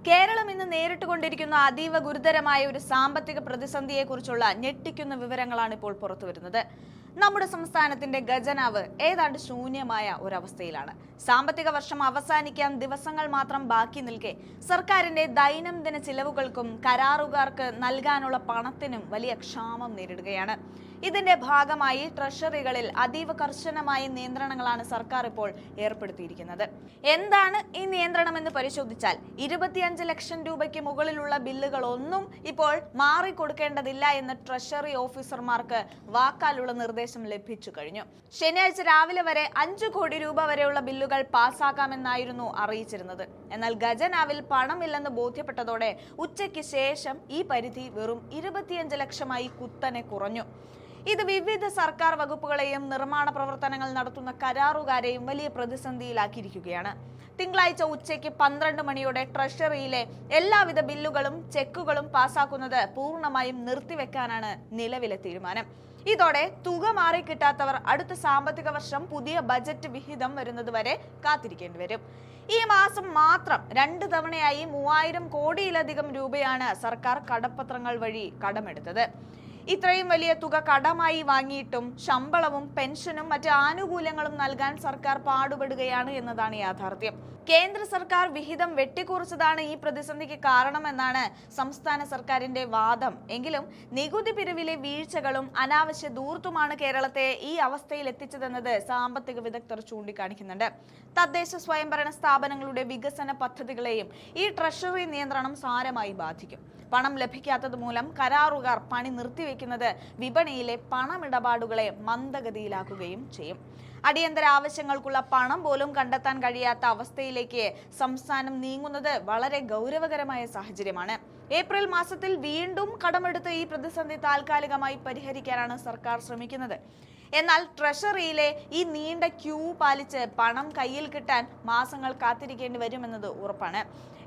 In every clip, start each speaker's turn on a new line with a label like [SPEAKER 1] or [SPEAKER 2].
[SPEAKER 1] കേരളം ഇന്ന് നേരിട്ടുകൊണ്ടിരിക്കുന്ന അതീവ ഗുരുതരമായ ഒരു സാമ്പത്തിക പ്രതിസന്ധിയെക്കുറിച്ചുള്ള ഞെട്ടിക്കുന്ന വിവരങ്ങളാണ് ഇപ്പോൾ പുറത്തുവരുന്നത്. നമ്മുടെ സംസ്ഥാനത്തിന്റെ ഖജനാവ് ഏതാണ്ട് ശൂന്യമായ ഒരവസ്ഥയിലാണ്. സാമ്പത്തിക വർഷം അവസാനിക്കാൻ ദിവസങ്ങൾ മാത്രം ബാക്കി നിൽക്കെ സർക്കാരിന്റെ ദൈനംദിന ചിലവുകൾക്കും കരാറുകാർക്ക് നൽകാനുള്ള പണത്തിനും വലിയ ക്ഷാമം നേരിടുകയാണ്. ഇതിന്റെ ഭാഗമായി ട്രഷറികളിൽ അതീവ കർശനമായ നിയന്ത്രണങ്ങളാണ് സർക്കാർ ഇപ്പോൾ ഏർപ്പെടുത്തിയിരിക്കുന്നത്. എന്താണ് ഈ നിയന്ത്രണം എന്ന് പരിശോധിച്ചാൽ 25 ലക്ഷം രൂപയ്ക്ക് മുകളിലുള്ള ബില്ലുകൾ ഒന്നും ഇപ്പോൾ മാറിക്കൊടുക്കേണ്ടതില്ല എന്ന് ട്രഷറി ഓഫീസർമാർക്ക് വാക്കാലുള്ള നിർദ്ദേശം ലഭിച്ചു കഴിഞ്ഞു. ശനിയാഴ്ച രാവിലെ വരെ 5 കോടി രൂപ വരെയുള്ള ബില്ലുകൾ പാസ്സാക്കാമെന്നായിരുന്നു അറിയിച്ചിരുന്നത്. എന്നാൽ ഖജനാവിൽ പണമില്ലെന്ന് ബോധ്യപ്പെട്ടതോടെ ഉച്ചയ്ക്ക് ശേഷം ഈ പരിധി വെറും 25 ലക്ഷമായി കുത്തനെ കുറഞ്ഞു. ഇത് വിവിധ സർക്കാർ വകുപ്പുകളെയും നിർമ്മാണ പ്രവർത്തനങ്ങൾ നടത്തുന്ന കരാറുകാരെയും വലിയ പ്രതിസന്ധിയിലാക്കിയിരിക്കുകയാണ്. തിങ്കളാഴ്ച ഉച്ചയ്ക്ക് 12 മണിയോടെ ട്രഷറിയിലെ എല്ലാവിധ ബില്ലുകളും ചെക്കുകളും പാസ്സാക്കുന്നത് പൂർണ്ണമായും നിർത്തിവെക്കാനാണ് നിലവിലെ തീരുമാനം. ഇതോടെ തുക മാറിക്കിട്ടാത്തവർ അടുത്ത സാമ്പത്തിക വർഷം പുതിയ ബജറ്റ് വിഹിതം വരുന്നതുവരെ കാത്തിരിക്കേണ്ടി വരും. ഈ മാസം മാത്രം 2 തവണയായി 3000 കോടിയിലധികം രൂപയാണ് സർക്കാർ കടപ്പത്രങ്ങൾ വഴി കടമെടുത്തത്. ഇത്രയും വലിയ തുക കടമായി വാങ്ങിയിട്ടും ശമ്പളവും പെൻഷനും മറ്റ് ആനുകൂല്യങ്ങളും നൽകാൻ സർക്കാർ പാടുപെടുകയാണ് എന്നതാണ് യാഥാർത്ഥ്യം. കേന്ദ്ര സർക്കാർ വിഹിതം വെട്ടിക്കുറച്ചതാണ് ഈ പ്രതിസന്ധിക്ക് കാരണമെന്നാണ് സംസ്ഥാന സർക്കാരിന്റെ വാദം. എങ്കിലും നികുതി പിരിവിലെ വീഴ്ചകളും അനാവശ്യ ധൂർത്തുമാണ് കേരളത്തെ ഈ അവസ്ഥയിൽ എത്തിച്ചതെന്നത് സാമ്പത്തിക വിദഗ്ധർ ചൂണ്ടിക്കാണിക്കുന്നുണ്ട്. തദ്ദേശ സ്വയംഭരണ സ്ഥാപനങ്ങളുടെ വികസന പദ്ധതികളെയും ഈ ട്രഷറി നിയന്ത്രണം സാരമായി ബാധിക്കും. പണം ലഭിക്കാത്തത് മൂലം കരാറുകാർ പണി നിർത്തിവെക്കുന്നത് വിപണിയിലെ പണമിടപാടുകളെ മന്ദഗതിയിലാക്കുകയും ചെയ്യും. അടിയന്തര ആവശ്യങ്ങൾക്കുള്ള പണം പോലും കണ്ടെത്താൻ കഴിയാത്ത അവസ്ഥയിലേക്ക് സംസ്ഥാനം നീങ്ങുന്നത് വളരെ ഗൗരവകരമായ സാഹചര്യമാണ്. ഏപ്രിൽ മാസത്തിൽ വീണ്ടും കടമെടുത്ത് ഈ പ്രതിസന്ധി താൽക്കാലികമായി പരിഹരിക്കാനാണ് സർക്കാർ ശ്രമിക്കുന്നത്. എന്നാൽ ട്രഷറിയിലെ ഈ നീണ്ട ക്യൂ പാലിച്ച് പണം കയ്യിൽ കിട്ടാൻ മാസങ്ങൾ കാത്തിരിക്കേണ്ടി വരുമെന്നത് ഉറപ്പാണ്.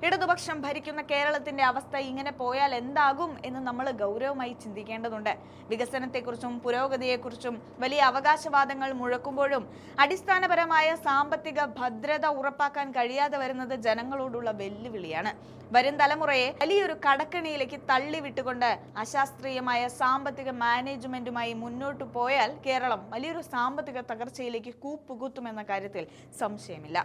[SPEAKER 1] ഇടതുപക്ഷം ഭരിക്കുന്ന കേരളത്തിന്റെ അവസ്ഥ ഇങ്ങനെ പോയാൽ എന്താകും എന്ന് നമ്മൾ ഗൗരവമായി ചിന്തിക്കേണ്ടതുണ്ട്. വികസനത്തെക്കുറിച്ചും പുരോഗതിയെക്കുറിച്ചും വലിയ അവകാശവാദങ്ങൾ മുഴക്കുമ്പോഴും അടിസ്ഥാനപരമായ സാമ്പത്തിക ഭദ്രത ഉറപ്പാക്കാൻ കഴിയാതെ വരുന്നത് ജനങ്ങളോടുള്ള വെല്ലുവിളിയാണ്. വരും തലമുറയെ വലിയൊരു കടക്കണിയിലേക്ക് തള്ളിവിട്ടുകൊണ്ട് അശാസ്ത്രീയമായ സാമ്പത്തിക മാനേജ്മെന്റുമായി മുന്നോട്ടു പോയാൽ കേരളം വലിയൊരു സാമ്പത്തിക തകർച്ചയിലേക്ക് കൂപ്പുകുത്തുമെന്ന കാര്യത്തിൽ സംശയമില്ല.